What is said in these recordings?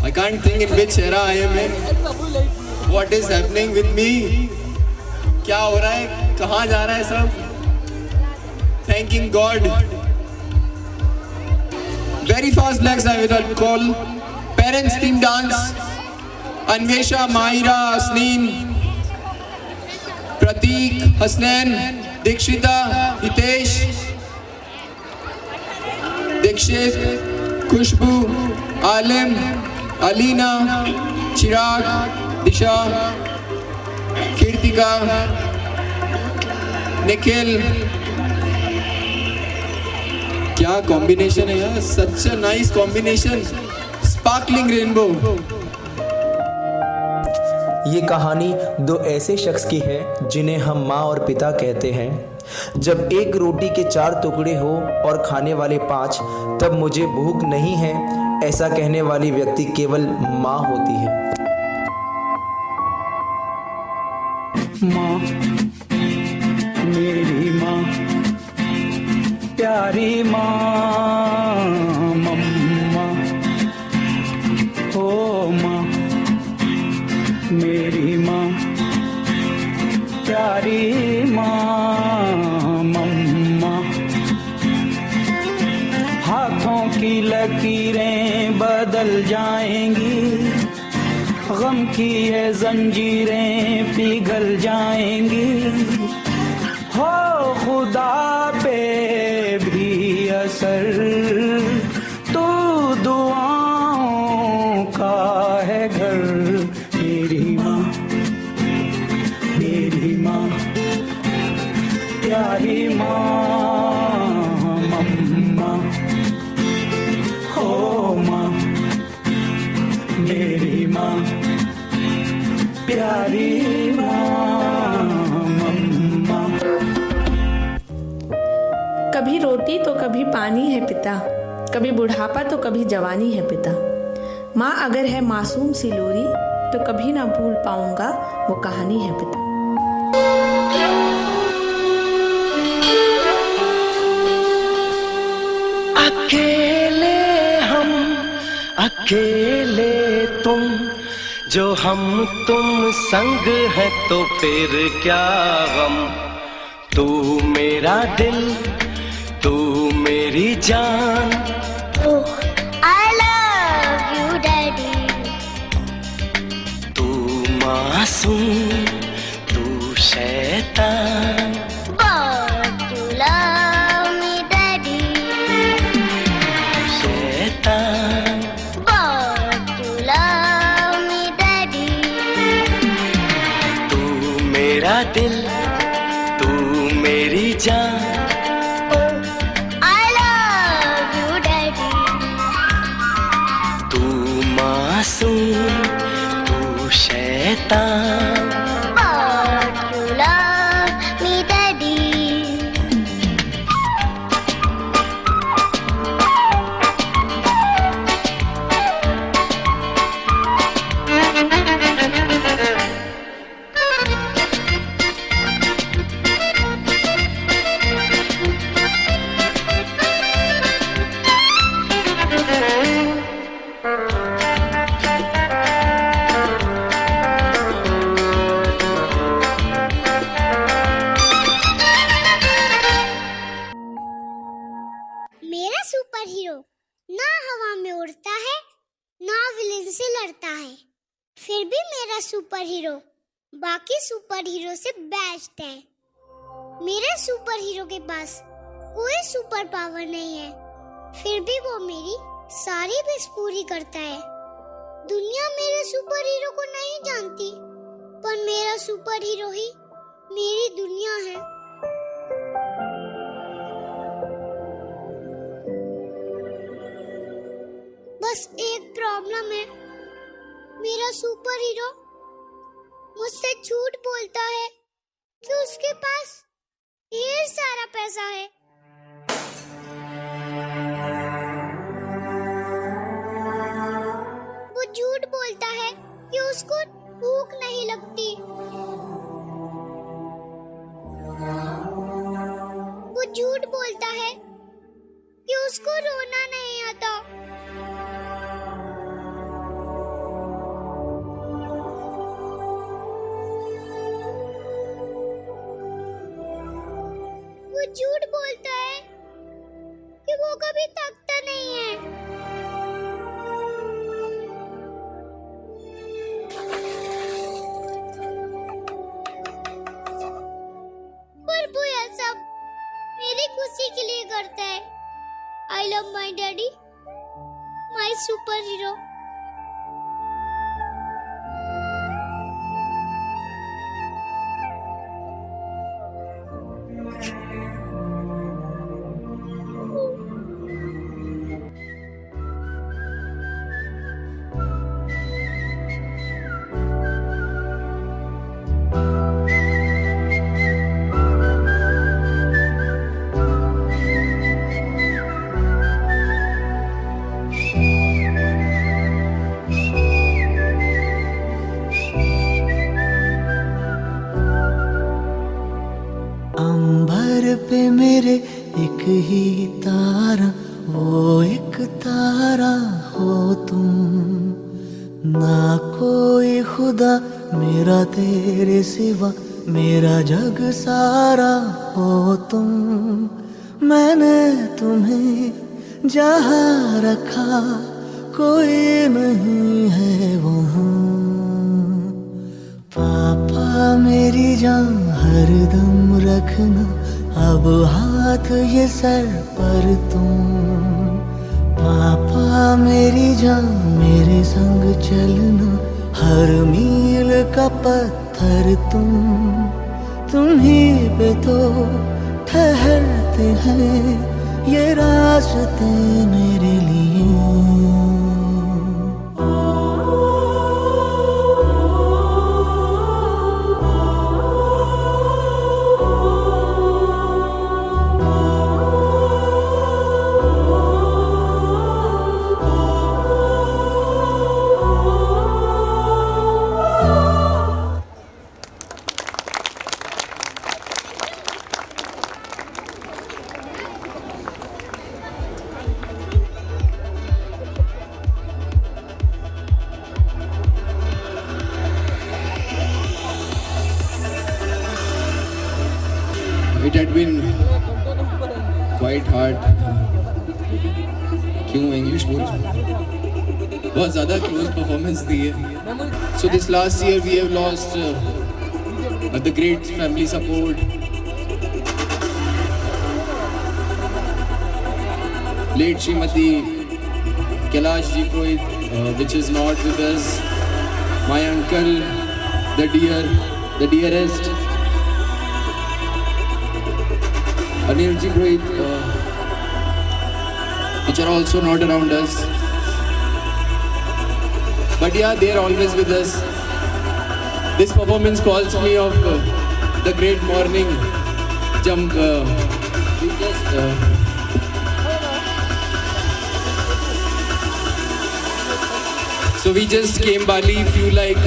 I can't think in which era I am in. What is happening with me? क्या हो रहा है? कहाँ जा रहा है सब? Thanking God. Very fast legs I will call. Parents team dance. Anvesha, Mahira, Asneen, Prateek, Hasnain, Dikshita, Hitesh, Dikshit, Khushbu, Alim, Alina, Chirag, Disha, Kirtika, Nikhil. क्या कॉम्बिनेशन है यार, such a nice combination. Sparkling rainbow. ये कहानी दो ऐसे शख्स की है जिन्हें हम माँ और पिता कहते हैं. जब एक रोटी के 4 टुकड़े हो और खाने वाले 5, तब मुझे भूख नहीं है, ऐसा कहने वाली व्यक्ति केवल माँ होती है. माँ, मेरी माँ, प्यारी माँ, मम्मा, ओ माँ, मेरी माँ, प्यारी माँ, मम्मा. हाथों की लकीरें बदल जाएंगी, गम की ये जंजीरें पिघल जाएंगी. हो खुदा पे भी असर तो दुआओं का है घर. मेरी माँ, मेरी माँ, प्यारी माँ, मम्मा, हो माँ, मेरी माँ, प्यारी माँ, मम्मा. कभी रोटी तो कभी पानी है पिता, कभी बुढ़ापा तो कभी जवानी है पिता. माँ अगर है मासूम सी लोरी, तो कभी ना भूल पाऊंगा वो कहानी है पिता. अकेले हम, अकेले तुम, जो हम तुम संग है तो फिर क्या गम. तू मेरा दिल, तू मेरी जान. Oh, I love you, Daddy. तू मासूम, तू शैतान. But you love me, Daddy. शैतान, But you love me, Daddy. तू मेरा दिल, तू मेरी जान. Oh, I love you, Daddy. तू मासूम, तू शैतान. But you love me, Daddy. मेरा सुपर हीरो ना हवा में उड़ता है, ना विलेन से लड़ता है, फिर भी मेरा सुपर हीरो बाकी सुपर हीरो से बेस्ट है. मेरे सुपर हीरो के पास कोई सुपर पावर नहीं है, फिर भी वो मेरी सारी विश पूरी करता है. दुनिया मेरे सुपर हीरो को नहीं जानती, पर मेरा सुपर हीरो ही मेरी दुनिया है. बस एक प्रॉब्लम है, मेरा सुपर हीरो मुझसे झूठ बोलता है कि उसके पास ढेर सारा पैसा है. वो झूठ बोलता है कि उसको भूख नहीं लगती. वो झूठ बोलता है कि उसको रोना नहीं आता. my daddy, my superhero. अंबर पे मेरे एक ही तारा, वो एक तारा हो तुम। ना कोई खुदा मेरा तेरे सिवा, मेरा जग सारा हो तुम। मैंने तुम्हें जहाँ रखा कोई नहीं है वहाँ। पापा मेरी जान हरदम रखना, अब हाथ ये सर पर तुम। पापा मेरी जान मेरे संग चलना, हर मील का पत्थर तुम ही पे तो ठहरते हैं ये रास्ते मेरे लिए। It had been quite hard. क्यों इंग्लिश बोल? बहुत ज़्यादा क्लोज परफॉर्मेंस दी है. So this last year we have lost the great family support. Late Srimati Kailash ji Purohit, which is not with us. My uncle, the dearest. Anil ji Purohit, which are also not around us. But yeah, they are always with us. This performance calls me of the great morning jump. So we just came Bali, few like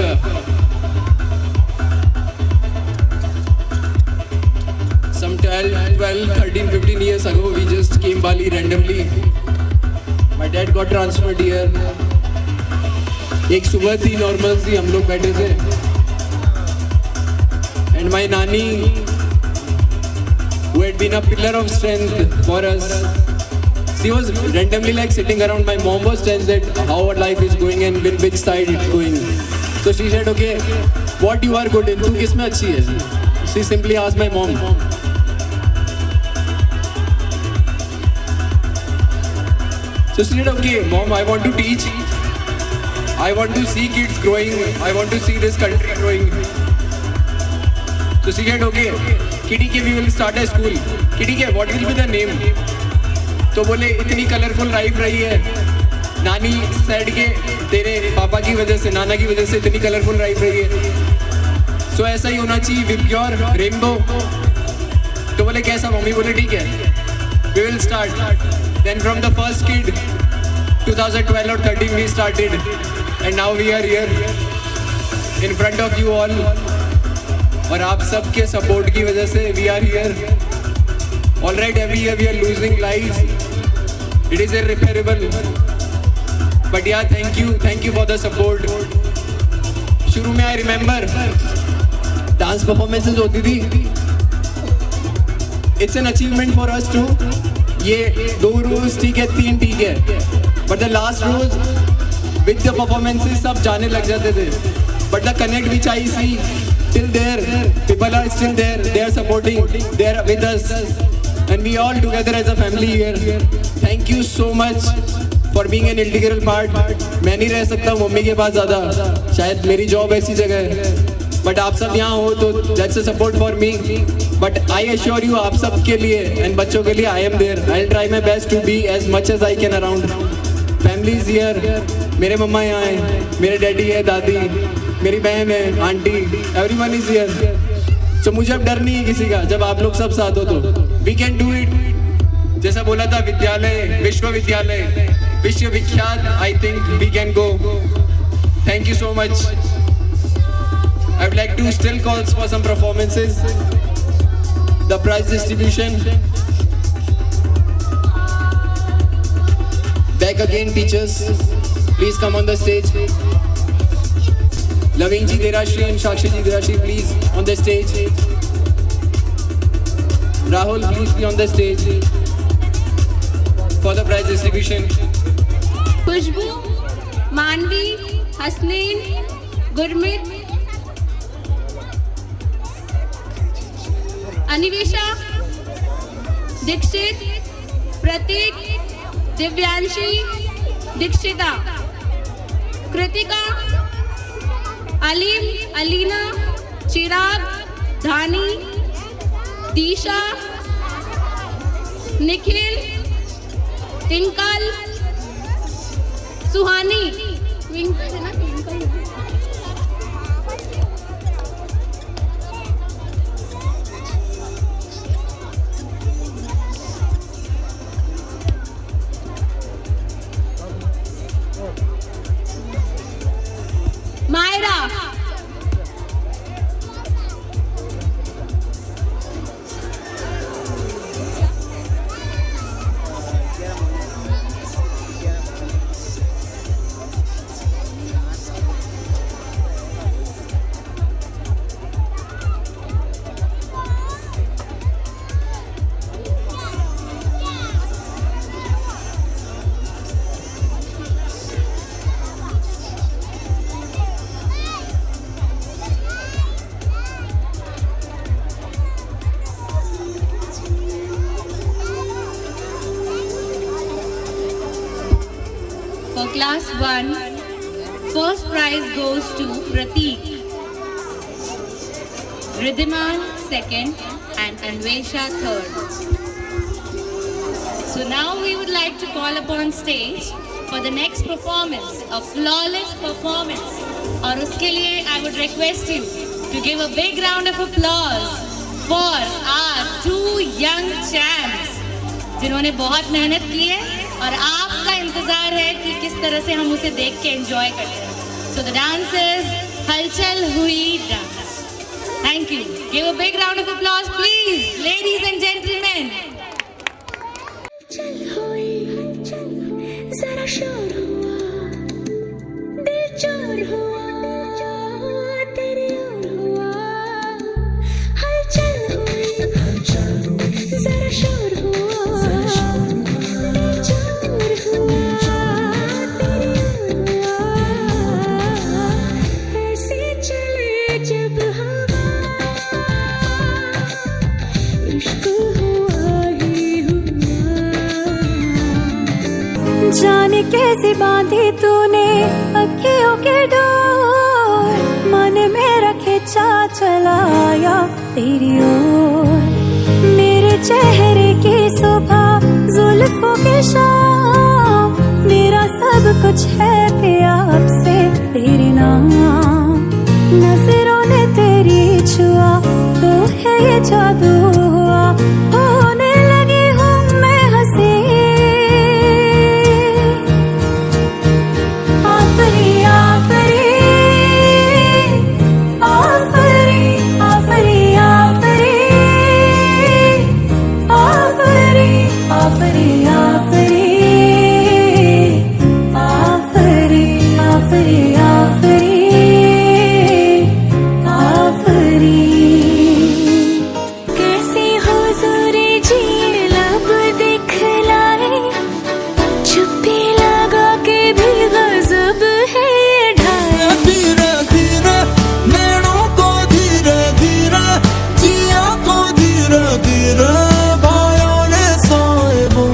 some 12, 13, 15 years ago. We just came Bali randomly. My dad got transferred here. एक सुबह थी, normal सी, हम लोग बैठे थे. And my nani, who had been a pillar of strength for us, she was randomly like sitting around. My mom was tense that how our life is going and which side it's going. So she said, okay, what you are good in? तू किसमें अच्छी है? She simply asked my mom. So she said, okay, mom, I want to teach. I want to see kids growing. I want to see this country growing. So she said, okay, Kitty ke we will start a school. Kitty ke, what will be the name? तो बोले इतनी colourful life रही है. नानी said के तेरे पापा की वजह से, नाना की वजह से इतनी कलरफुल लाइफ रही है. So ऐसा ही होना चाहिए, with your rainbow. तो बोले कैसा? मम्मी बोले ठीक है, we will start. Then from the first kid, 2012 or 13 we started, and now we are here in front of you all. और आप सबके सपोर्ट की वजह से we are here. All right, every year we are losing lives. It is irreparable. But yeah, thank you for the support. शुरू में I remember dance performances होती थी. It's an achievement for us too. ये 2 rows ठीक है, 3 ठीक है. But the last rows with the performances सब जाने लग जाते थे. But the connect which I see till there, people are still there. They are supporting. They are with us, and we all together as a family here. Thank you so much for being an integral part. मैं नहीं रह सकता mummy के पास ज़्यादा, शायद मेरी job ऐसी जगह है, बट आप सब यहाँ हो तो that's a support for me. But I assure you आप सब के लिए एंड बच्चों के लिए I am there. I will try my best to be as much as I can around. Family is here, मेरे मम्मा यहाँ हैं, मेरे डैडी है, दादी, मेरी बहन है, आंटी, एवरीवन इज हियर। तो मुझे अब डर नहीं है किसी का, जब आप लोग सब साथ हो तो वी कैन डू इट। जैसा बोला था विद्यालय विश्वविद्यालय विश्वविख्यात, I think we can go. Thank you so much. I would like to still calls for some performances. The prize distribution. Back again, teachers. Please come on the stage. Laveen ji Derashri and Shakshi ji Derashri, please on the stage. Rahul, please be on the stage for the prize distribution. खुशबू, मानवी, हसनीन, गुरमीत, अनिवेशा, दीक्षित, प्रतीक, दिव्यांशी, दीक्षिता, कृतिका, अलीम, अलीना, चिराग, धानी, दीशा, Nikhil, tinkle, सुहानी, twinkle है ना, twinkle है। Myra, for class 1, first prize goes to Prateek, Ridhiman second and Anvesha third. So now we would like to call upon stage for the next performance, a flawless performance. और उसके लिए I would request you to give a big round of applause for our 2 young champs जिन्होंने बहुत मेहनत की है और आपका इंतजार है कि किस तरह से हम उसे देख के एंजॉय करते हैं। सो द डांस इज हलचल हुई dance. Thank you. Give a big round of applause please ladies and gentleman. चल हुई जरा शोर हुआ, दिल चोर हुआ, तेरी ओर हुआ, हलचल हुई जरा शोर हुआ, जाने कैसे बांधी तूने अखियों के डोर, मन मेरा खिंचा चलाया तेरी ओर, मेरे चेहरे की सुबह जुल्फों के शाम, मेरा सब कुछ है प्यार से तेरे नाम, नजरों ने तेरी छुआ तो है ये जादू हुआ, होने लगी हूँ मैं हंसी, आफरी आफरी आफरी आफरी आफरी आफरी आफरी आफरी आफरी आफरी आफरी कैसी हुजूरी जी लब दिखलाए, चुप्पी लगा के भी गजब है ढाई, धीरे धीरे नैनों को धीरे धीरे, जिया को धीरे धीरे, भाइयों ने साहिबों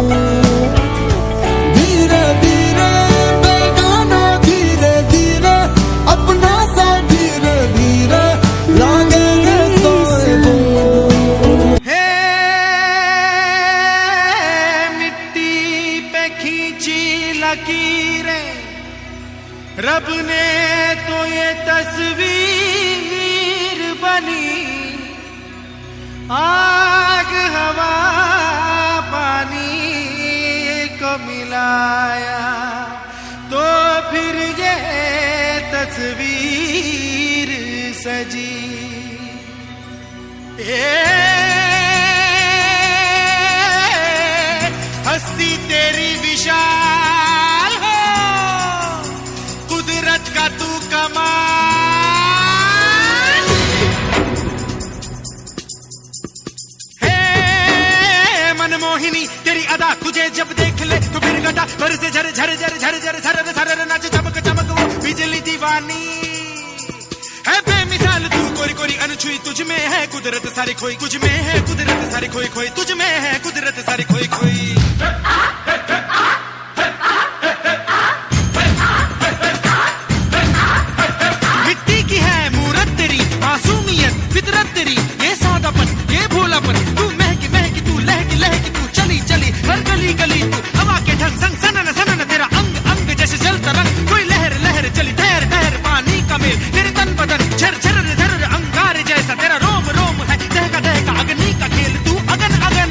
सपने तो ये तस्वीर बनी, आग हवा पानी को मिलाया तो फिर ये तस्वीर सजी। हस्ती तेरी विशाल हो, कुदरत का तू कमाल है। मनमोहिनी तेरी अदा, तुझे जब देख ले तो फिर घटा भर से झर झर झर झर झर झर झर नाच चमक चमक वो बिजली दीवानी है। बेमिसाल तू कोरी कोरी अनछुई, तुझ में है कुदरत सारी खोई, तुझ में है कुदरत सारी खोई खोई, तुझ में है कुदरत सारी खोई खोई। मिट्टी की है मूरत तेरी, मासूमियत फितरत तेरी, ये सादापन ये भोलापन, तू महकी महकी तू लहकी लहकी तू चली चली हर गली गली, तू हवा के ढंग संग सनन सनन तेरा अंग अंग जैसे जलता रंग, कोई लहर लहर चली ठहर ठहर पानी का मेल, तेरे तन बदन झर झर झर अंगार जैसा, तेरा रोम रोम है दहका दहका अग्नि का खेल, तू अगन अगन।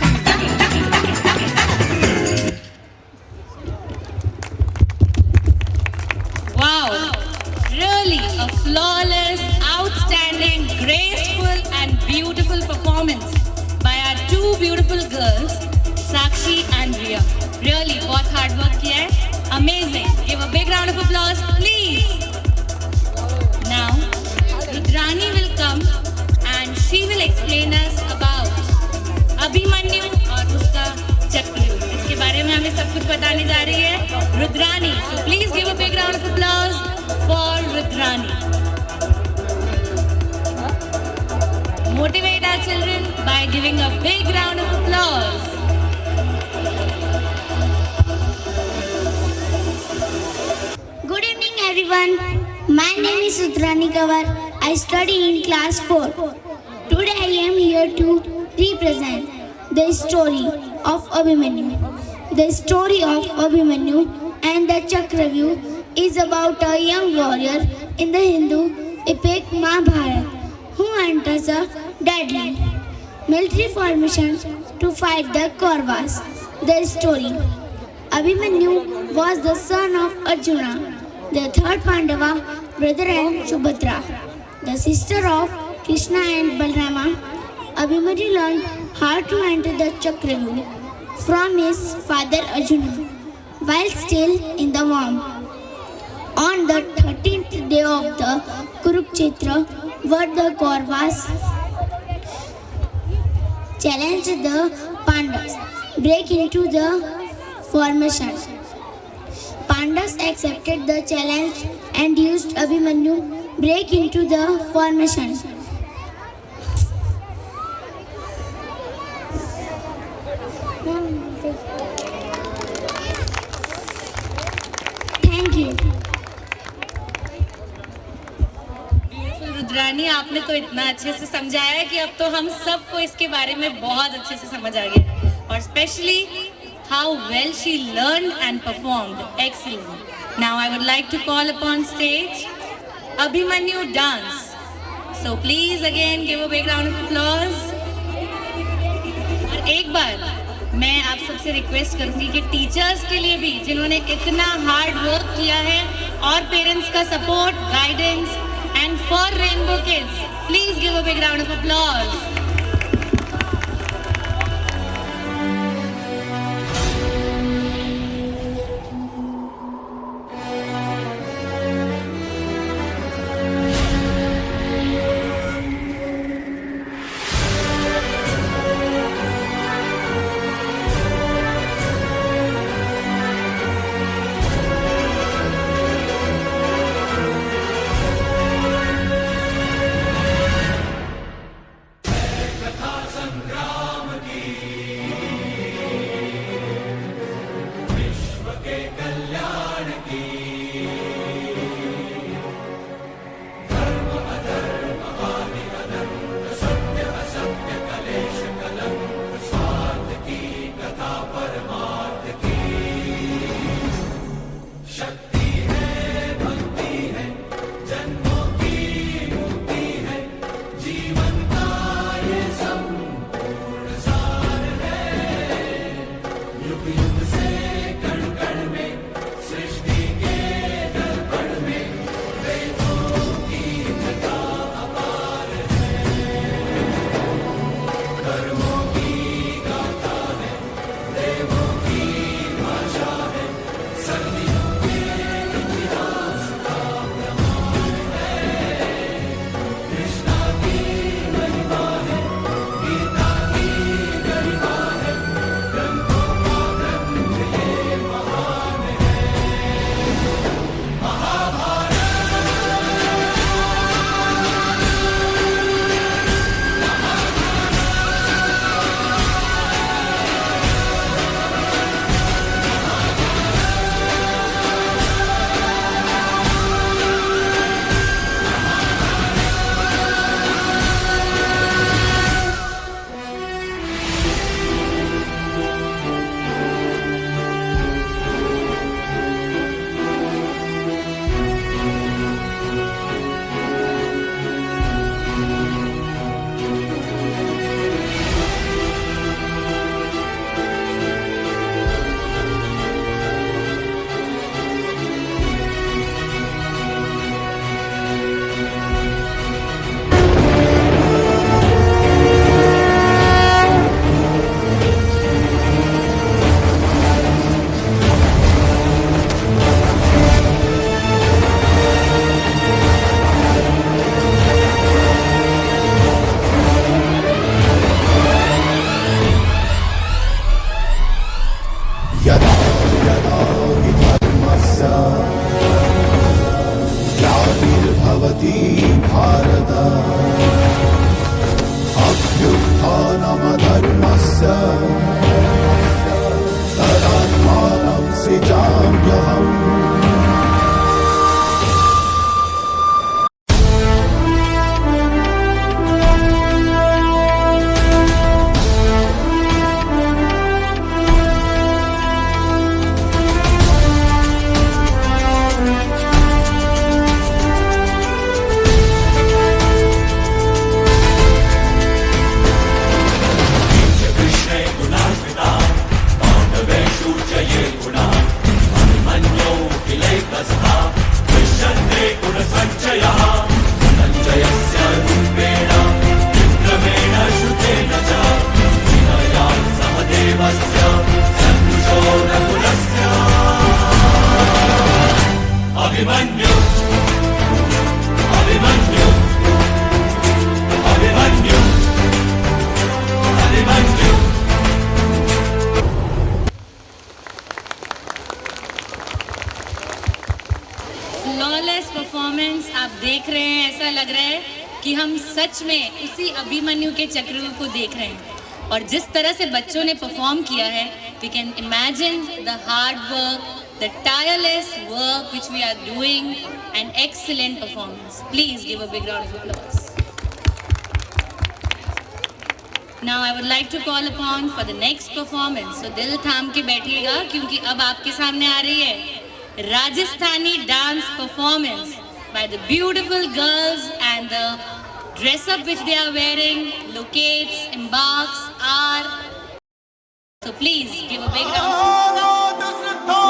Wow, really a flawless, outstanding, graceful and beautiful performance by our two beautiful girls, Sakshi and Riya. Really, बहुत hard work किया है, amazing. Give a big round of applause, please. Now, Rudrani will come and she will explain us about Abhimanyu और उसका चक्रव्यूह। इसके बारे में हमें सब कुछ बताने जा रही है Rudrani. So please give a big round of applause for Rudrani. Motivate our children by giving a big round of applause. Good evening everyone. My name is Rudrani Kawar. I study in class 4. Today I am here to represent the story of Abhimanyu. The story of Abhimanyu and the Chakravyu is about a young warrior in the Hindu epic Mahabharata who enters a deadly military formation to fight the Kauravas. The story: Abhimanyu was the son of Arjuna, the third Pandava brother, and Subhadra, the sister of Krishna and Balarama. Abhimanyu learned how to enter the Chakravyu from his father Arjuna while still in the womb. On the 13th day of the Kurukshetra, where the Kauravas challenged the Pandavas break into the formation. Pandavas accepted the challenge and used Abhimanyu break into the formation. Thank you. Beautiful Rudrani, आपने तो इतना अच्छे से समझाया है कि अब तो हम सबको इसके बारे में बहुत अच्छे से समझ आ गया, और specially how well she learned and performed. Excellent. Now I would like to call upon stage Abhimanyu dance. So please again give a big round of applause. और एक बार मैं आप सबसे रिक्वेस्ट करूंगी कि टीचर्स के लिए भी जिन्होंने इतना हार्ड वर्क किया है, और पेरेंट्स का support, guidance, and for rainbow kids, please give a big round of applause. सञ्चयः धनञ्जयस्य रूपेण विक्रमेण श्रुतेन च विनयात् सह देवस्य सन्दृशो नकुलस्य अभिमन्यु अभिमन्यु अभिमन्यु अभिमन्यु फ्लॉलेस परफॉर्मेंस आप देख रहे हैं, ऐसा लग रहा है कि हम सच में उसी अभिमन्यु के चक्र को देख रहे हैं। और जिस तरह से बच्चों ने परफॉर्म किया है, we can imagine the hard work, the tireless work which we are doing, and excellent performance. Please give a big round of applause. Now I would like to call upon for the next performance. So दिल थाम के बैठिएगा क्योंकि अब आपके सामने आ रही है Rajasthani dance performance by the beautiful girls, and the dress up which they are wearing locates, embarks, are. So please give a big round of applause.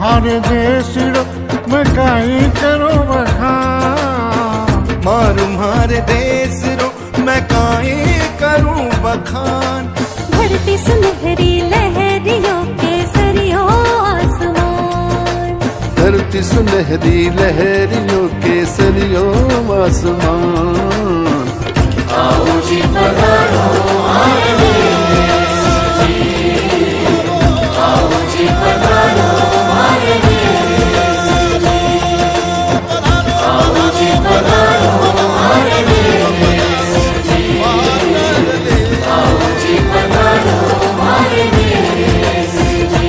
मारे देश मैं काई करूं बखान, मारू मारे देश रो मैं काई करूं बखान। धरती सुनहरी लहरियों के सरियों आसमान, धरती सुनहरी लहरियों के सरियों आसमान। आओ जी पधारो हमारे देश जी, आओ जी पधारो हमारे देश जी, आओ जी पधारो हमारे देश जी, आओ जी पधारो हमारे देश जी।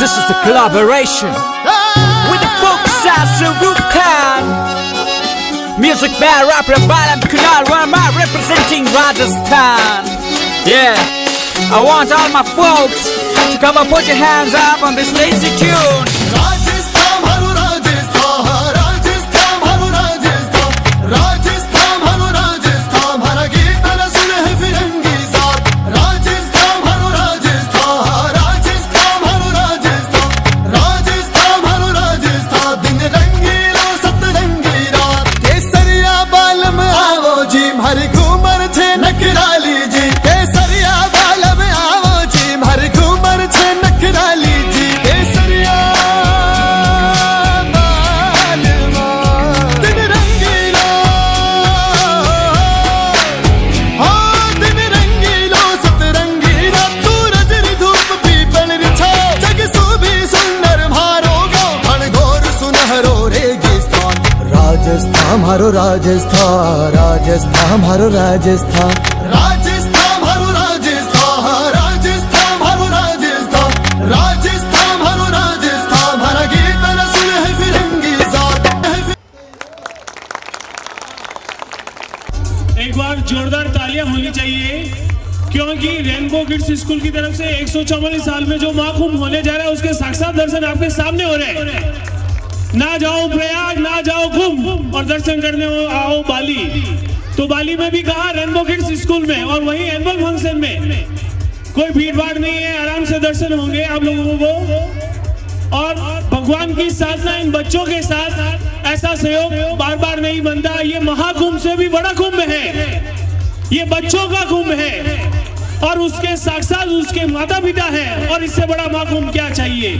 This is a collaboration with the folk Shahrukh Khan. Music by rapper Balam Kunal Verma representing Rajasthan. Yeah, I want all my folks to come and put your hands up on this lazy tune. Rajasthan haro Rajasthan, Rajasthan haro Rajasthan, Rajasthan haro Rajasthan, hara geet mera sune hai firangi saab. Rajasthan haro Rajasthan, Rajasthan haro Rajasthan, Rajasthan haro Rajasthan, din rangila satrangi raat. Kesariya balam aavo ji, mhari kumar the nakrali ji. Kesariya balam aavo ji, mhari kumar the nakrali ji. Kesariya balma din rangila, haan din rangila satrangi raat. Suraj ri dhoop peepal ri chhaav, jag subhi sundar mharo gaon, bhan ghor sunahro registan. Rajasthan haro Rajasthan, Rajasthan haro Rajasthan, Rajasthan haro Rajasthan, Rajasthan haro Rajasthan, Rajasthan haro Rajasthan, hara geet mera sune hai firangi zaat. एक बार जोरदार तालियां होनी चाहिए क्योंकि rainbow kids school की तरफ से 144 साल में जो महाकुंभ होने जा रहा है उसके साक्षात दर्शन आपके सामने हो रहे हैं। ना जाओ प्रयाग, ना जाओ कुंभ और दर्शन करने आओ बाली। तो बाली में भी कहा रेनबो किड्स स्कूल में और वहीं एनुअल फंक्शन में कोई भीड़ भाड़ नहीं है, आराम से दर्शन होंगे आप लोगों को। और भगवान की साधना इन बच्चों के साथ ऐसा सहयोग बार बार नहीं बनता। ये महाकुंभ से भी बड़ा कुंभ है, ये बच्चों का कुंभ है और उसके साक्षात उसके माता पिता हैं और इससे बड़ा महाकुंभ क्या चाहिए।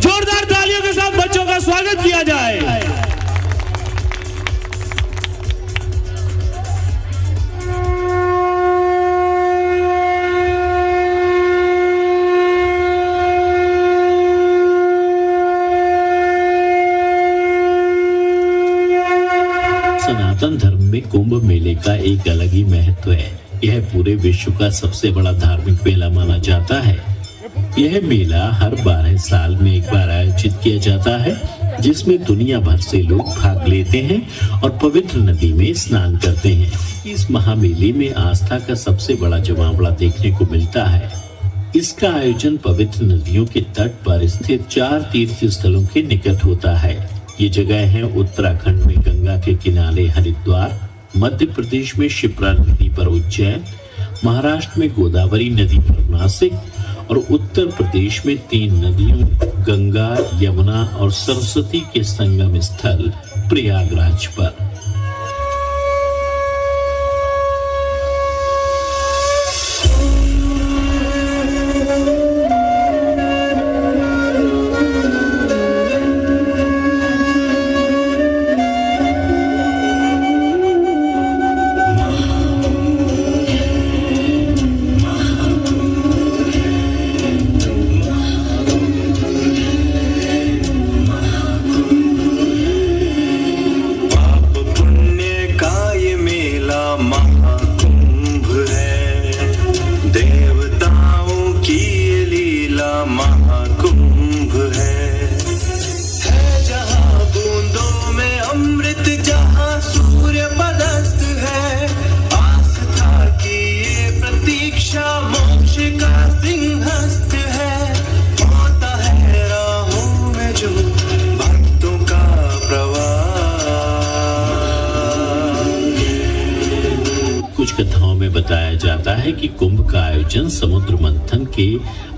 जोरदार तालियों के साथ बच्चों का स्वागत किया जाए। सनातन धर्म में कुंभ मेले का एक अलग ही महत्व है। यह पूरे विश्व का सबसे बड़ा धार्मिक मेला माना जाता है। यह मेला हर 12 साल में एक बार आयोजित किया जाता है, जिसमें दुनिया भर से लोग भाग लेते हैं और पवित्र नदी में स्नान करते हैं। इस महामेले में आस्था का सबसे बड़ा जमावड़ा देखने को मिलता है। इसका आयोजन पवित्र नदियों के तट पर स्थित 4 तीर्थ स्थलों के निकट होता है। ये जगह है उत्तराखंड में गंगा के किनारे हरिद्वार, मध्य प्रदेश में शिप्रा नदी पर उज्जैन, महाराष्ट्र में गोदावरी नदी पर नासिक और उत्तर प्रदेश में 3 नदियों गंगा, यमुना और सरस्वती के संगम स्थल प्रयागराज पर। कथाओं में बताया जाता है कि कुंभ का आयोजन समुद्र मंथन के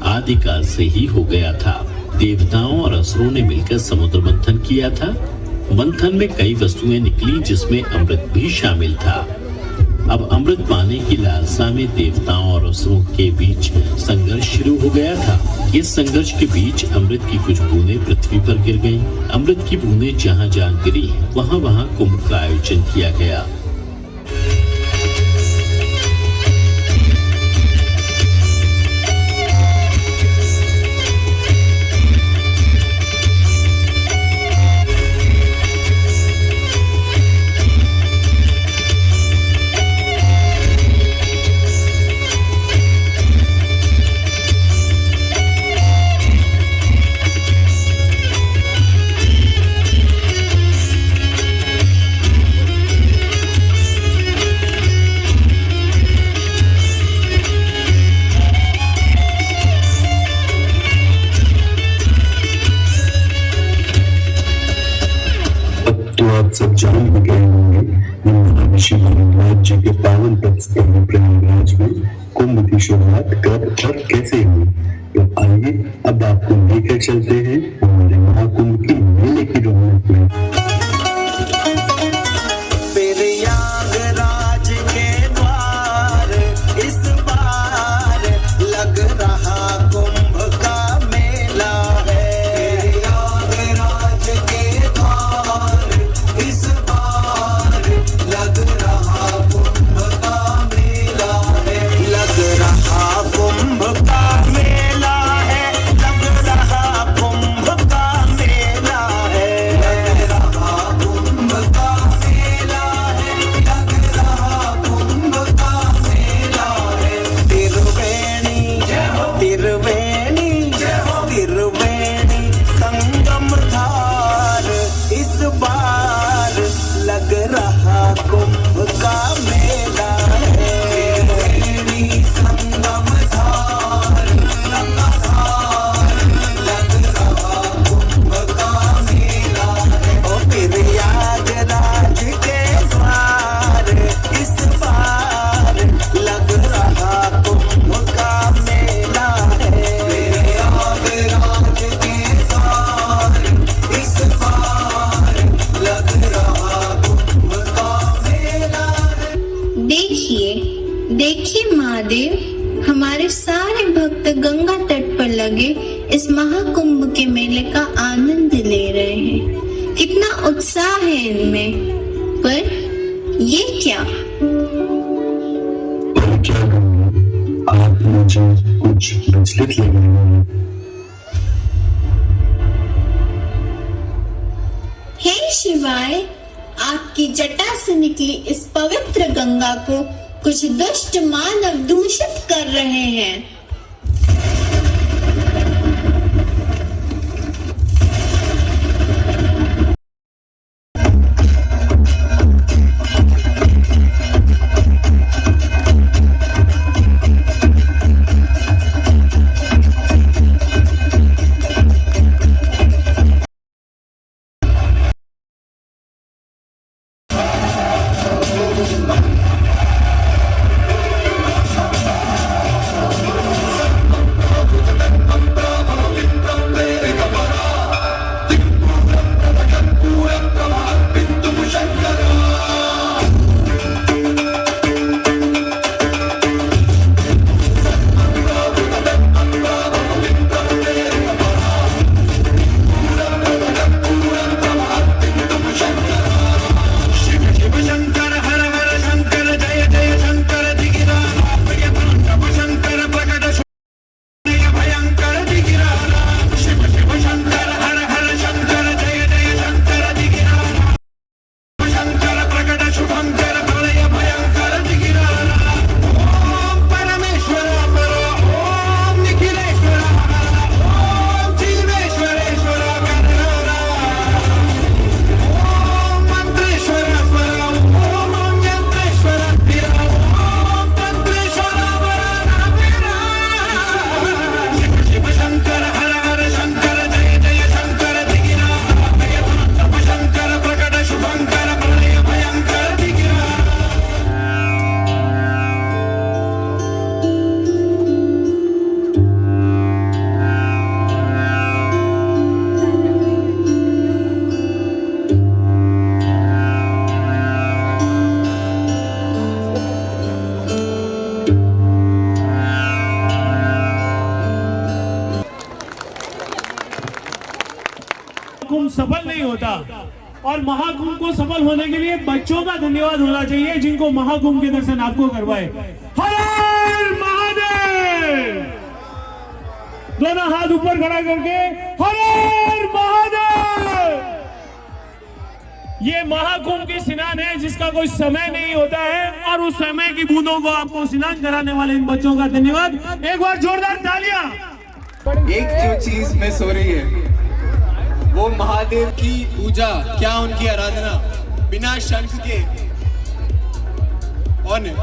आदिकाल से ही हो गया था। देवताओं और असुरों ने मिलकर समुद्र मंथन किया था। मंथन में कई वस्तुएं निकली जिसमें अमृत भी शामिल था। अब अमृत पाने की लालसा में देवताओं और असुरों के बीच संघर्ष शुरू हो गया था। इस संघर्ष के बीच अमृत की कुछ बूंदें पृथ्वी पर गिर गईं। अमृत की बूंदें जहां जहां गिरी वहां कुंभ का आयोजन किया गया। आप सब जान ही गए होंगे महर्षि भरद्वाज जी के पावन तप स्थल प्रयागराज में कुंभ की शुरुआत कब और कैसे हुई। तो आइए अब आपको लेकर चलते हैं हमारे महाकुंभ की मेले की रौनक में। प्रयागराज के द्वार इस बार लग रहा कुंभ का मेला है। प्रयागराज के द्वार इस बार लग रहा कुंभ का मेला है। लग रहा कुंभ का मेला है। लग रहा कुंभ का मेला है। लग रहा कुंभ का मेला है। लग रहा कुंभ का मेला है। त्रिवेणी त्रिवेणी त्रिवेणी संगम धार इस बार लग रहा कुंभ का मेला है। त्रिवेणी संगम धार लग रहा कुंभ का मेला है। ओ प्रयागराज के द्वार इस बार लग रहा कुंभ का मेला है। प्रयागराज के द्वार इस बार लग रहा कुंभ का मेला है। देखिए महादेव, हमारे सारे भक्त गंगा तट पर लगे इस महाकुंभ के मेले का आनंद ले रहे हैं। कितना उत्साह है इनमें। पर ये क्या? और क्या गंगा, आप मुझे कुछ विचलित लग रही हैं। हे शिवाय, आपकी जटा से निकली इस पवित्र गंगा को कुछ दुष्ट मानव दूषित कर रहे हैं। महाकुंभ सफल नहीं होता। और महाकुंभ को सफल होने के लिए बच्चों का धन्यवाद होना चाहिए जिनको महाकुंभ के दर्शन आपको करवाए। हर हर महादेव, दोनों हाथ ऊपर खड़ा करके हर हर महादेव। ये महाकुंभ की स्नान है जिसका कोई समय नहीं होता है और उस समय की बूंदों को आपको स्नान कराने वाले इन बच्चों का धन्यवाद। एक बार जोरदार तालियां। एक जो चीज मिस हो रही है वो महादेव की पूजा, क्या उनकी आराधना बिना शंख के ऑन है।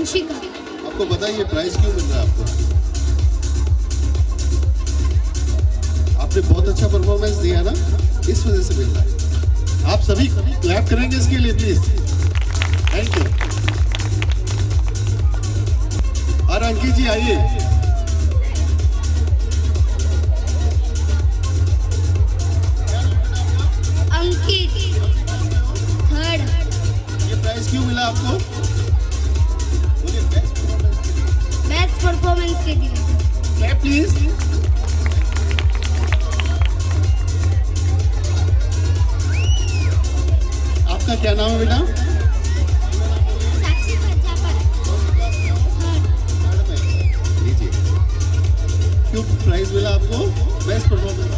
अंशिका। आपको बताइए प्राइज क्यों मिल रहा है आपको? आपने बहुत अच्छा परफॉर्मेंस दिया ना, इस वजह से मिल रहा है। आप सभी क्लैप करेंगे इसके लिए प्लीज। Thank you. और अंकित जी आइए। अंकित थर्ड। ये प्राइज क्यों मिला आपको? बेस्ट परफॉर्मेंस के लिए। Clap please. आपका क्या नाम है बेटा? साक्षी प्रजापति। लीजिए। क्यों प्राइज मिला आपको? Best performance.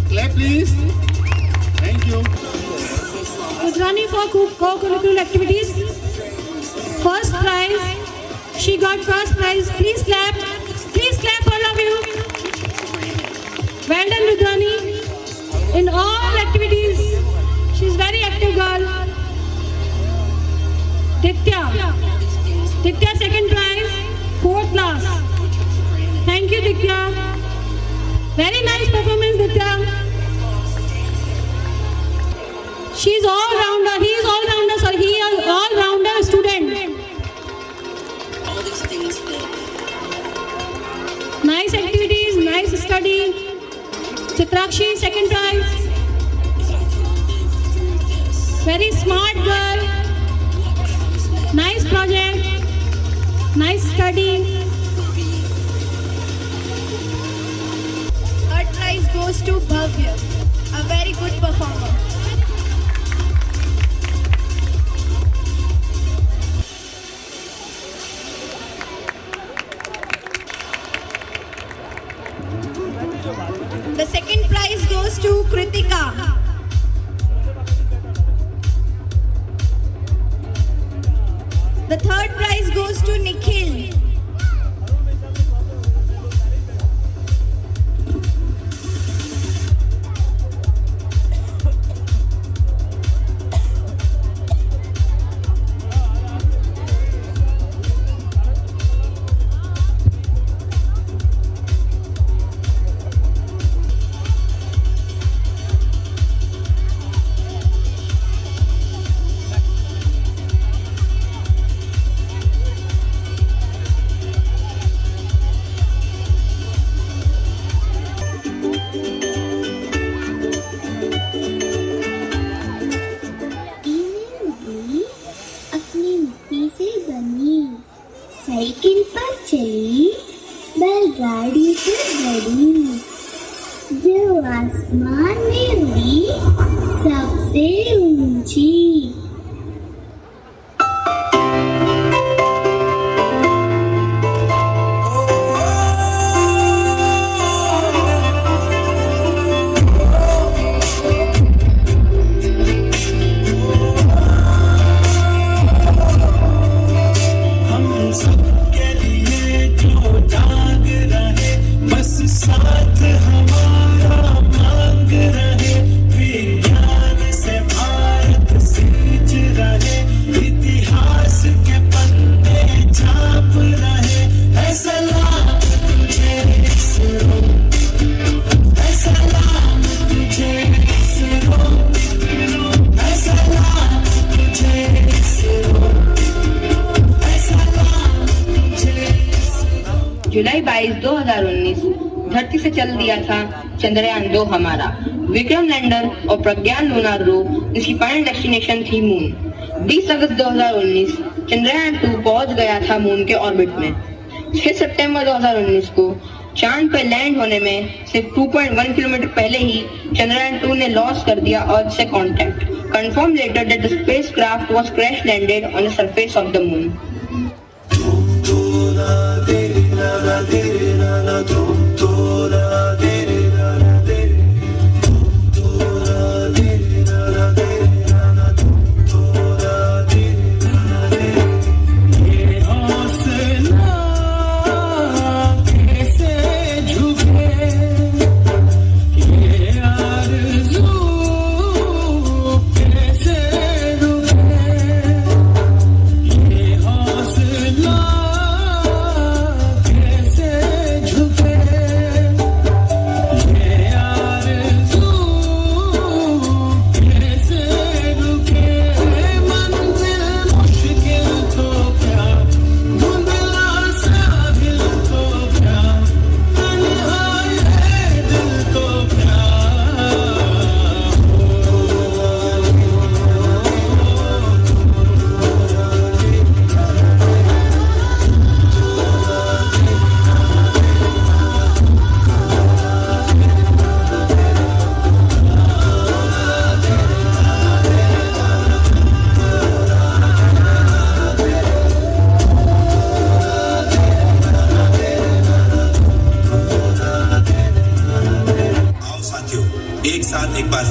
Clap please. Thank you. Rudrani for co-curricular activities. First prize. She got first prize. Please clap. Please clap all of you. Well done, Rudrani. In all activities, she's very active girl. Ditya. Ditya second prize. 4th class. Thank you, Ditya. Very nice performance, Ditya. She's all rounder. He is all rounder. Sorry, he is all rounder student. Nice activities, nice study. Chitrakshi second prize. Very smart girl. Nice project. Nice study. Third prize goes to Bhavya, a very good performer. The second prize goes to Kritika. The third prize goes to Nikhil. Cycle पर चली, बैलगाड़ी से बड़ी, जो आसमान में उड़ी सबसे ऊंची। साथ हमारा मांग रहे, विज्ञान से भारत सींच रहे, इतिहास के पन्ने छाप रहे। है सलाम तुझे इसरो, है सलाम तुझे इसरो, है सलाम तुझे इसरो, है सलाम तुझे इसरो। जुलाई 22, 2019 धरती से चल दिया था चंद्रयान 2 हमारा। विक्रम लैंडर और प्रज्ञान लूनार रोव इसकी फाइनल डेस्टिनेशन थी मून। 20 अगस्त 2019 चंद्रयान 2 पहुंच गया था मून के ऑर्बिट में। 6 सितंबर 2019 को चांद पर लैंड होने में सिर्फ 2.1 किलोमीटर पहले ही चंद्रयान 2 ने लॉस कर दिया अर्थ से contact. Confirm letter that the spacecraft was crash landed on the surface of the moon. ये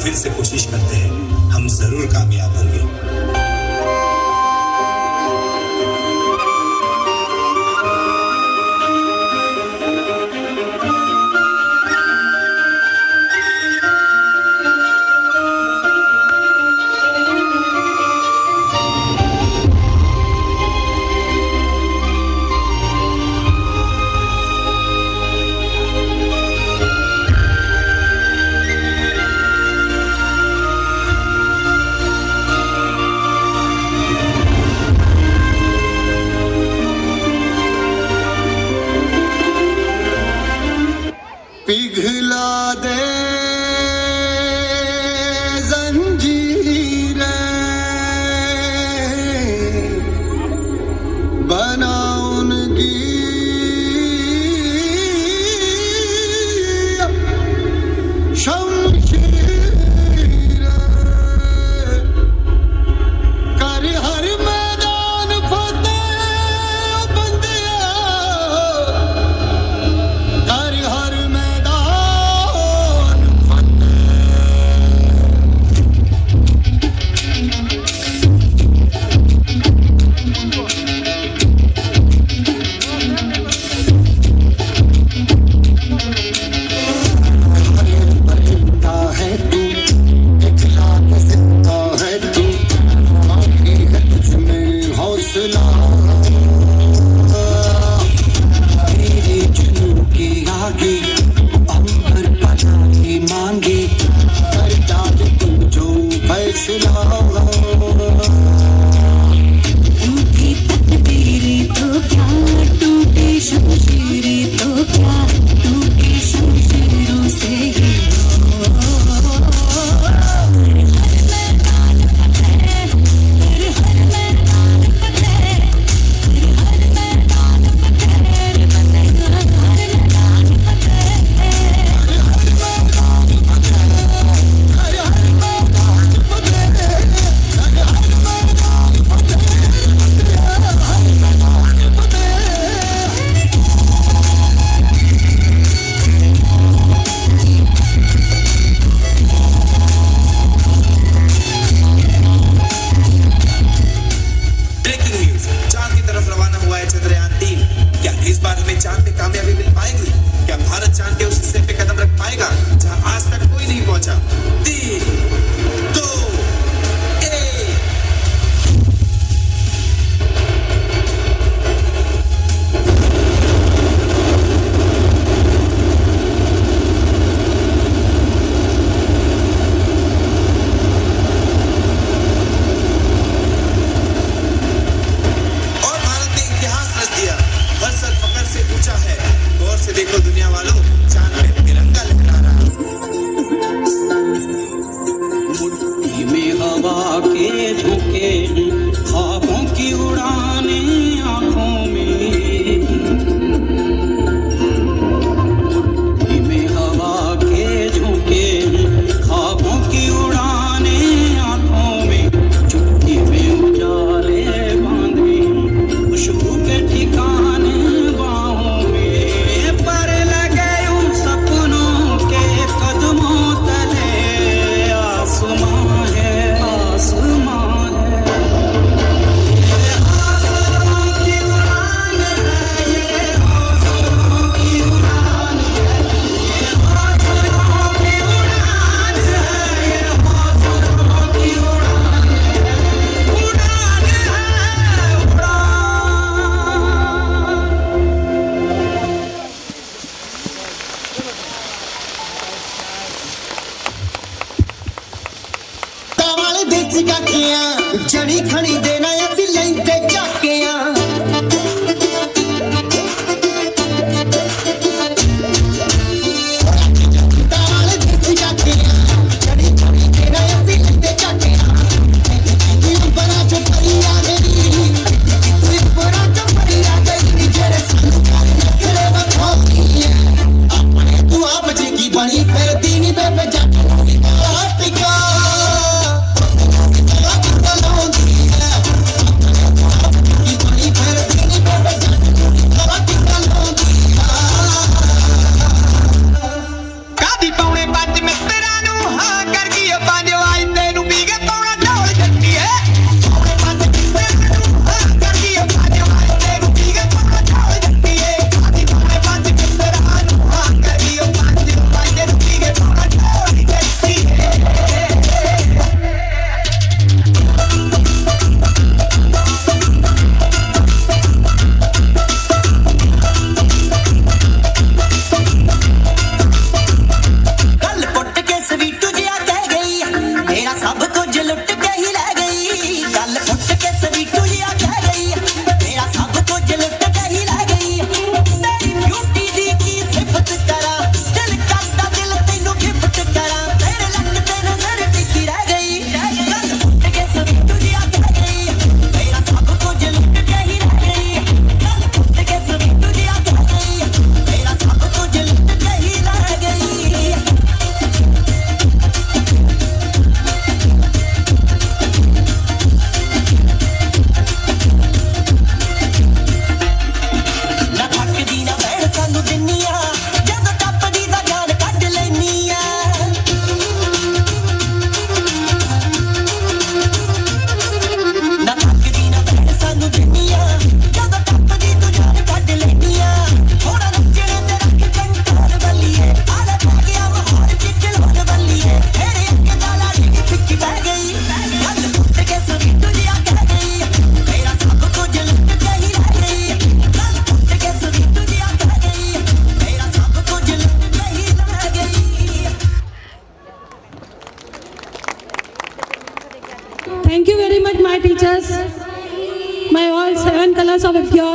फिर से कोशिश करते हैं, हम जरूर कामयाब होंगे। पिघला दे जंजीरें, बना उनकी शमशीरें, कर हर मैदान फतेह बंदिया, कर हर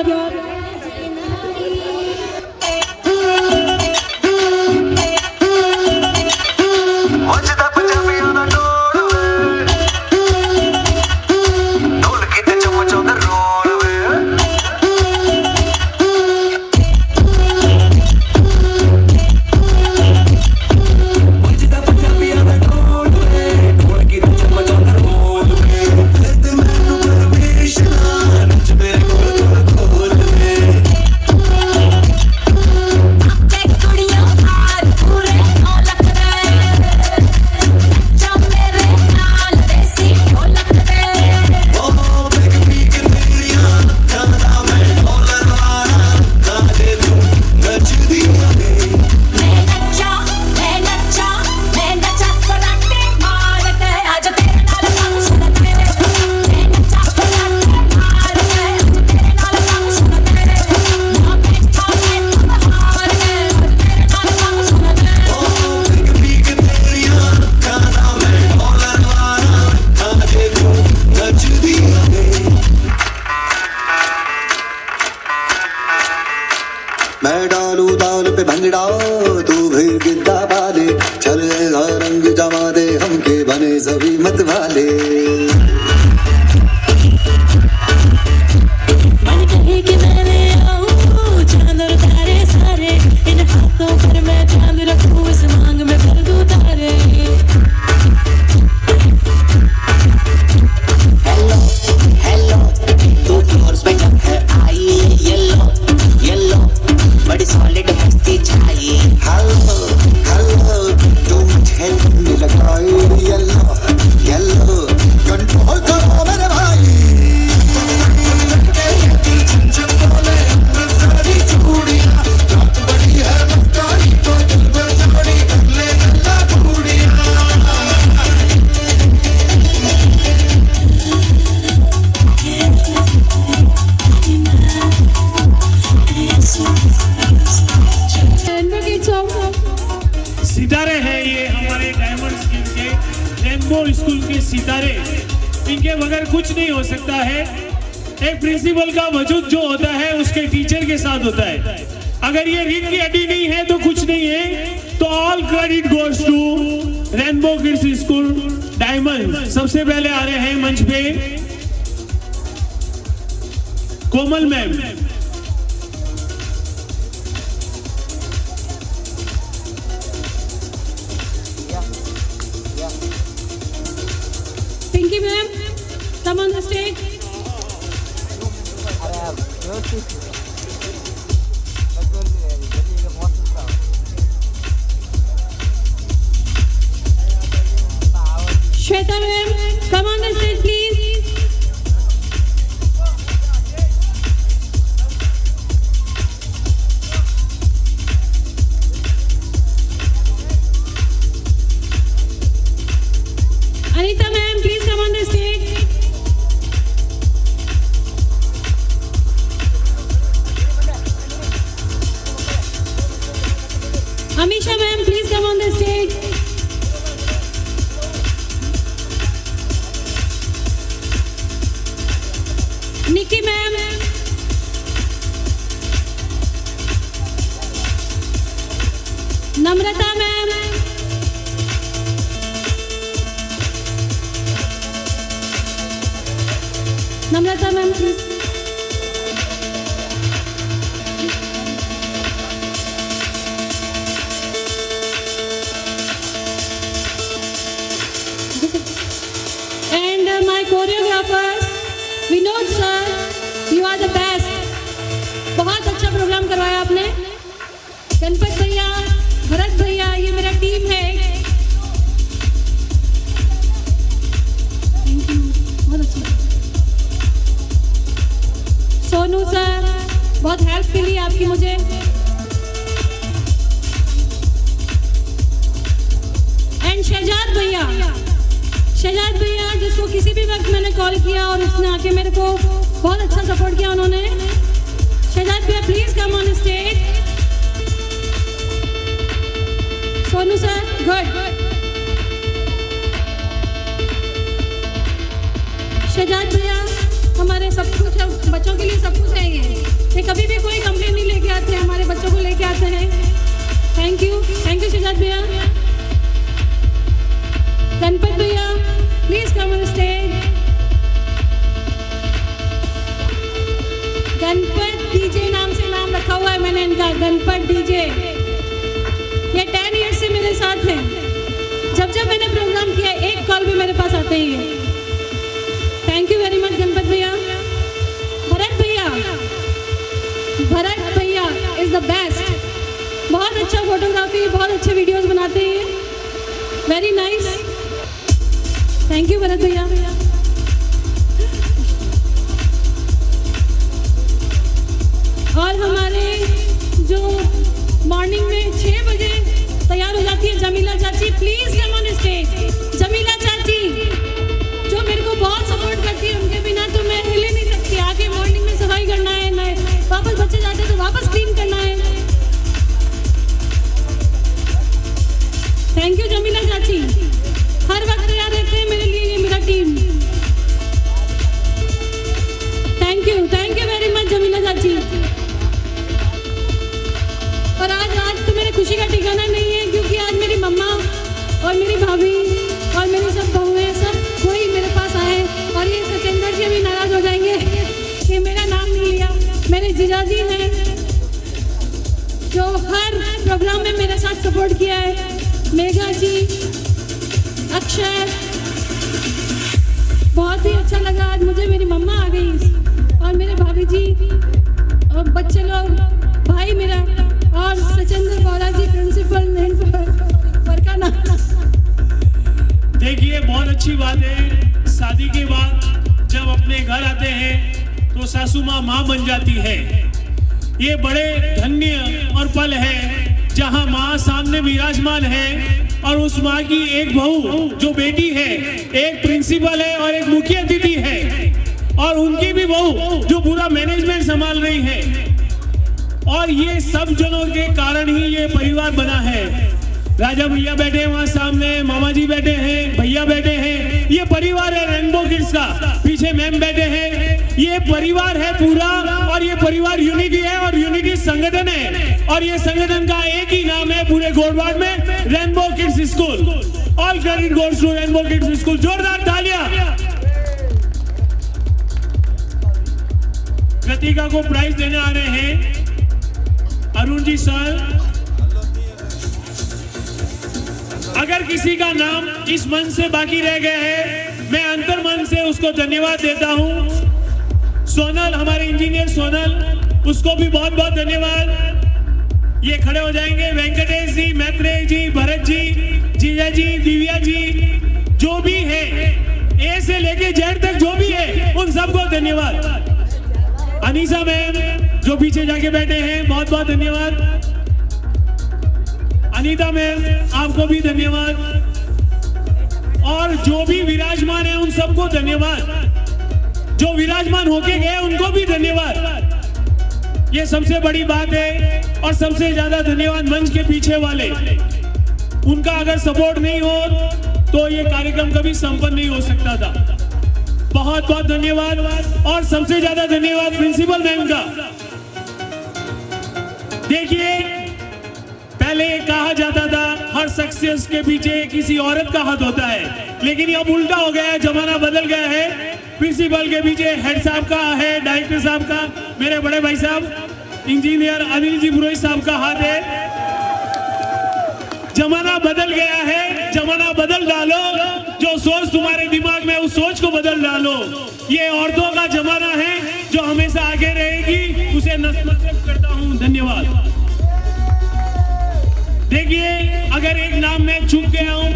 God. मैं डालू दाल पे भंगड़ा तू भी गिद्दा वाले चल रंग जमा दे हमके बने सभी मत वाले मन कहे कि मैंने आऊं चांद और तारे सारे इन हाथों पर मैं चांद रखूं इस मांग में भर दूं तारे हेलो हेलो तू फ्लोर्स पे जब है आई येलो येलो बड़ी सॉलिड हस्ती चाहिए हेलो हेलो तू मुझे लगाई येलो येलो कंट्रोल करो मेरे भाई सितारे हैं ये हमारे डायमंड स्कूल के रेनबो स्कूल के सितारे। इनके बगैर कुछ नहीं हो सकता है। एक प्रिंसिपल का वजूद जो होता है उसके टीचर के साथ होता है। अगर ये रीढ़ की हड्डी नहीं है तो कुछ नहीं है। तो all credit goes to rainbow kids school diamond. सबसे पहले आ रहे हैं मंच पे Komal ma'am. Pinky ma'am, come on the stage. Shweta ma'am, come on the stage please. Anita ma'am, please come on the stage. Amisha ma'am, please come on the stage. Nikki ma'am. Namrata ma'am. Namrata ma'am, please. And my choreographers, Vinod sir, you are the best. बहुत अच्छा programme करवाया आपने। गणपत भैया, भरत भैया, ये मेरा team है। Thank you, बहुत अच्छा। सोनू सर, बहुत हेल्प के लिए आपकी मुझे। एंड शहजाद भैया जिसको किसी भी वक्त मैंने कॉल किया और उसने आके मेरे को बहुत अच्छा सपोर्ट किया उन्होंने। शहजाद भैया please come on stage. Sonu sir, good. Shahzad भैया हमारे सब कुछ है, बच्चों के लिए सब कुछ है ये। ये कभी भी कोई कंप्लेन नहीं लेके आते हैं, हमारे बच्चों को लेके आते हैं। थैंक यू शुजात भैया। गणपत भैया please come on stage. Ganpat DJ नाम से नाम रखा हुआ है मैंने इनका, गणपत डीजे। ये 10 ईयर्स से मेरे साथ हैं। जब जब मैंने प्रोग्राम किया एक कॉल भी मेरे पास आते ही है। Thank you very much Ganpat भैया। भरत भैया इज द बेस्ट। बहुत अच्छा फोटोग्राफी, बहुत अच्छे वीडियोस बनाते हैं, very nice. Thank you Bharat भैया। और हमारे जो मॉर्निंग में 6 बजे तैयार हो जाती है जमीला चाची, please come on stage. Jamila चाची जो मेरे को बहुत सपोर्ट करती है, उनके बिना तो मैं हिल ही नहीं सकती। आगे मॉर्निंग में सफाई करना है, वापस बच्चे जाते हैं तो वापस क्लीन करना है। थैंक यू जमीला चाची, हर वक्त तैयार रहते हैं मेरे लिए, ये मेरा team. Thank you very much Jamila चाची। और आज तो मेरे खुशी का ठिकाना नहीं है, क्योंकि आज मेरी मम्मा और मेरी भाभी और मेरी सब बहुएं सब कोई मेरे पास आए। और ये सचिंदर जी अभी नाराज हो जाएंगे कि मेरा नाम नहीं लिया। मेरे जीजाजी हैं जो हर प्रोग्राम में मेरे साथ सपोर्ट किया है, मेघा जी, अक्षय। बहुत ही अच्छा लगा आज मुझे, मेरी मम्मा आ गई और मेरे भाभी जी और बच्चे लोग, भाई मेरा और सचिंदर गौरा जी प्रिंसिपल बरकाना। देखिए बहुत अच्छी बात है, शादी के बाद जब अपने घर आते हैं तो सासू माँ बन जाती है। ये बड़े धन्य और पल है जहाँ माँ सामने विराजमान है और उस माँ की एक बहू जो बेटी है, एक प्रिंसिपल है और एक मुख्य अतिथि है, और उनकी भी बहू जो पूरा मैनेजमेंट संभाल रही है। और ये सब जनों के कारण ही ये परिवार बना है। राजा भैया बैठे हैं वहाँ सामने, मामा जी बैठे हैं, भैया बैठे हैं। ये परिवार है रेनबो किड्स का। पीछे मैम बैठे हैं। ये परिवार है पूरा, और ये परिवार यूनिटी है और यूनिटी संगठन है। और ये संगठन का एक ही नाम है पूरे गोडवाड में, rainbow kids school. All credit goes to rainbow kids school. जोरदार तालियां। कृतिका को प्राइज देने आ रहे हैं अरुण जी सर। अगर किसी का नाम इस मंच से बाकी रह गया है, मैं अंतर मन से उसको धन्यवाद देता हूं। सोनल, हमारे इंजीनियर सोनल, उसको भी बहुत बहुत धन्यवाद। ये खड़े हो जाएंगे। वेंकटेश जी, मैत्रेय जी, भरत जी, जीजा जी, दिव्या जी, जो भी है, ए से लेके जेड तक जो भी है, उन सबको धन्यवाद। अनीसा मैम जो पीछे जाके बैठे हैं, बहुत बहुत धन्यवाद। अनीता मैम आपको भी धन्यवाद। और जो भी विराजमान है उन सबको धन्यवाद। जो विराजमान होके गए उनको भी धन्यवाद। ये सबसे बड़ी बात है। और सबसे ज्यादा धन्यवाद मंच के पीछे वाले, उनका अगर सपोर्ट नहीं हो तो ये कार्यक्रम कभी संपन्न नहीं हो सकता था। बहुत बहुत धन्यवाद। और सबसे ज्यादा धन्यवाद प्रिंसिपल मैम का। देखिए पहले कहा जाता था हर सक्सेस के पीछे किसी औरत का हाथ होता है, लेकिन अब उल्टा हो गया है, जमाना बदल गया है। प्रिंसिपल के पीछे हेड साहब का है, डायरेक्टर साहब का, मेरे बड़े भाई साहब इंजीनियर अनिल जी पुरोहित साहब का हाथ है। जमाना बदल गया है, जमाना बदल डालो। जो सोच तुम्हारे दिमाग में, उस सोच को बदल डालो। ये औरतों का जमाना है जो हमेशा आगे रहेगी, उसे नतमस्तक करता हूँ। धन्यवाद। देखिए अगर एक नाम में चूक गया हूं,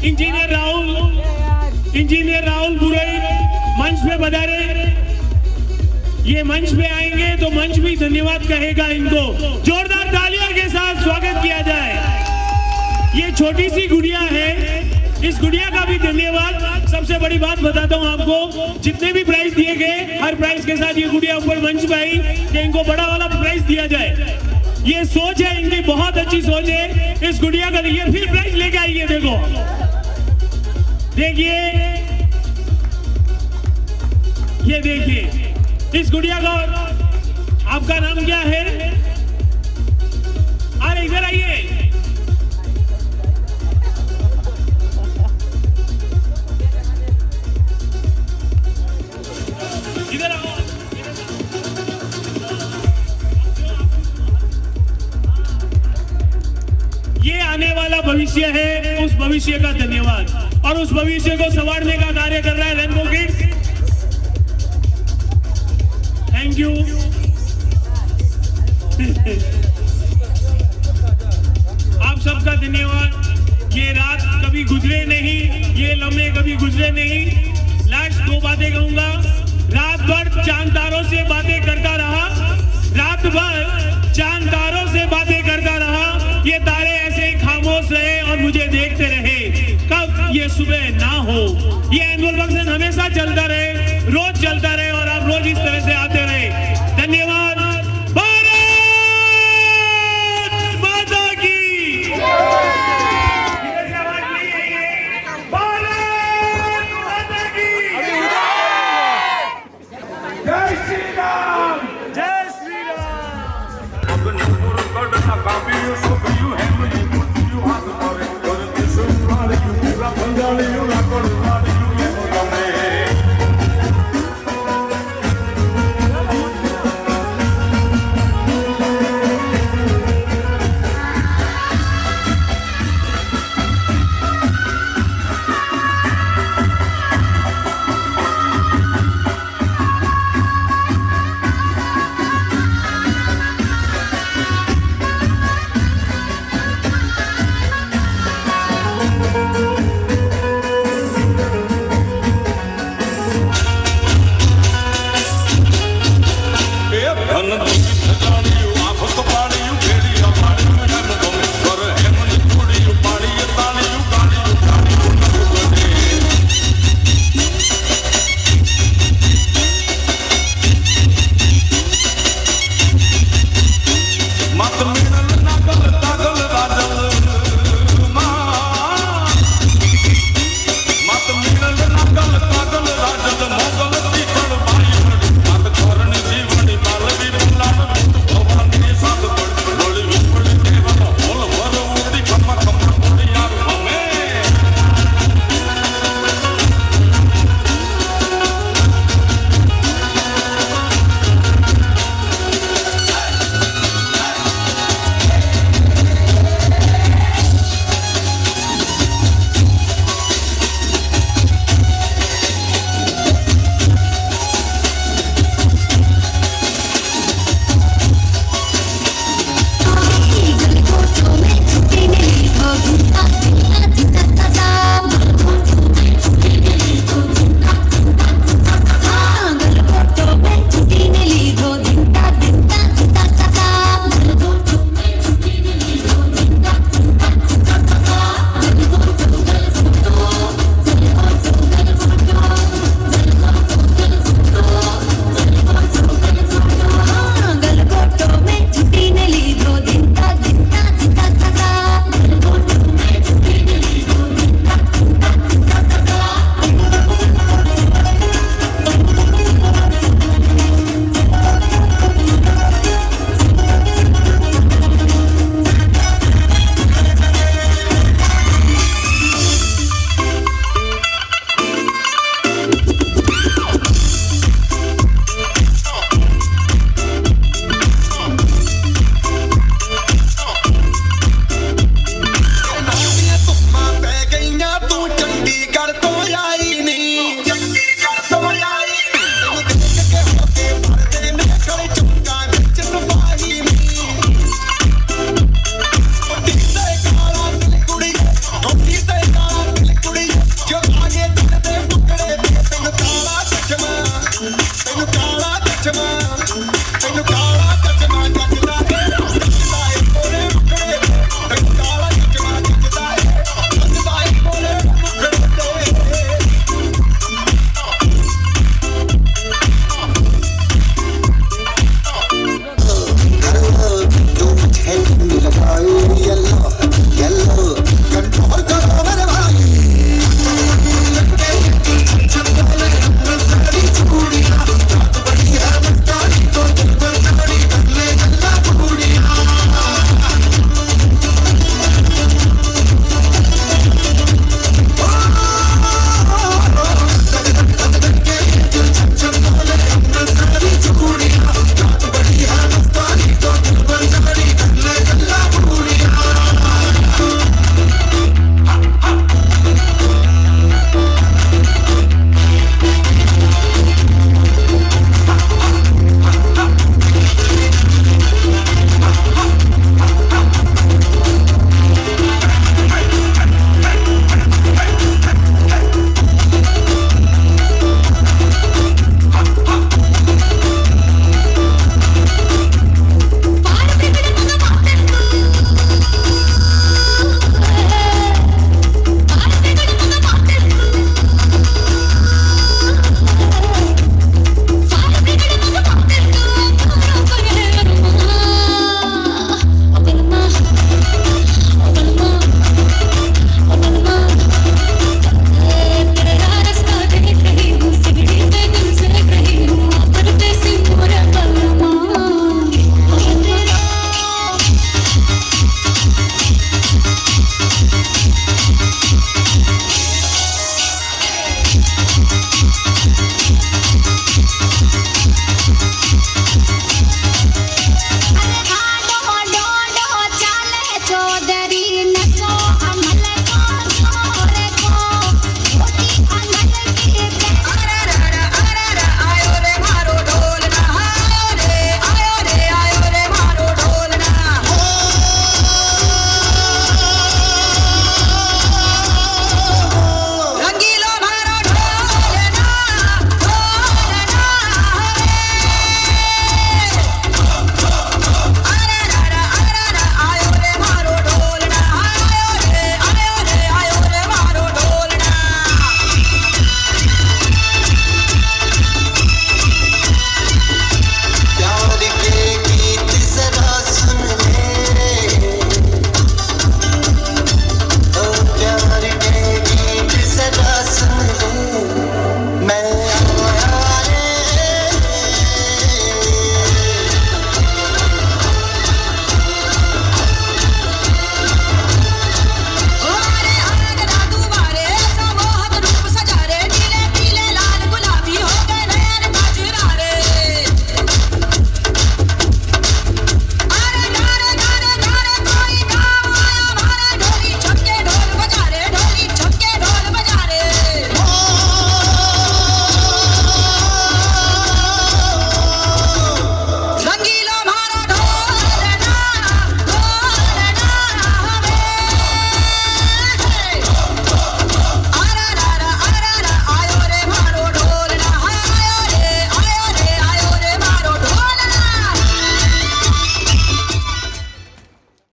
इंजीनियर राहुल पुरोहित मंच पे पधारे। ये मंच पे आएंगे तो मंच भी धन्यवाद कहेगा इनको। जोरदार तालियों के साथ स्वागत किया जाए। ये छोटी सी गुड़िया है, इस गुड़िया का भी धन्यवाद। सबसे बड़ी बात बताता हूँ आपको, जितने भी प्राइज दिए गए, हर प्राइज के साथ ये गुड़िया ऊपर मंच पे आई कि इनको बड़ा वाला प्राइज दिया जाए। ये सोच है इनकी, बहुत अच्छी सोच है। इस गुड़िया का ये फिर प्राइज लेके आई है। देखो देखिए, ये देखिए इस गुड़िया का आपका नाम क्या है? अरे इधर आइए। इधर आओ। ये आने वाला भविष्य है, उस भविष्य का धन्यवाद। और उस भविष्य को संवारने का कार्य कर रहा है रेनबो किड्स। Thank you. आप सबका धन्यवाद। ये रात कभी गुजरे नहीं, ये लम्हे कभी गुजरे नहीं। लास्ट 2 बातें कहूंगा। रात भर चांद तारों से बातें करता रहा, रात भर चांद तारों से बातें करता रहा। ये तारे ऐसे ही खामोश रहे और मुझे देखते रहे, कब ये सुबह ना हो। ये एनुअल फंक्शन हमेशा चलता रहे, रोज चलता रहे और आप रोज इस तरह से आते रहे। धन्यवाद। भारत माता की जय श्री राम, जय श्री धन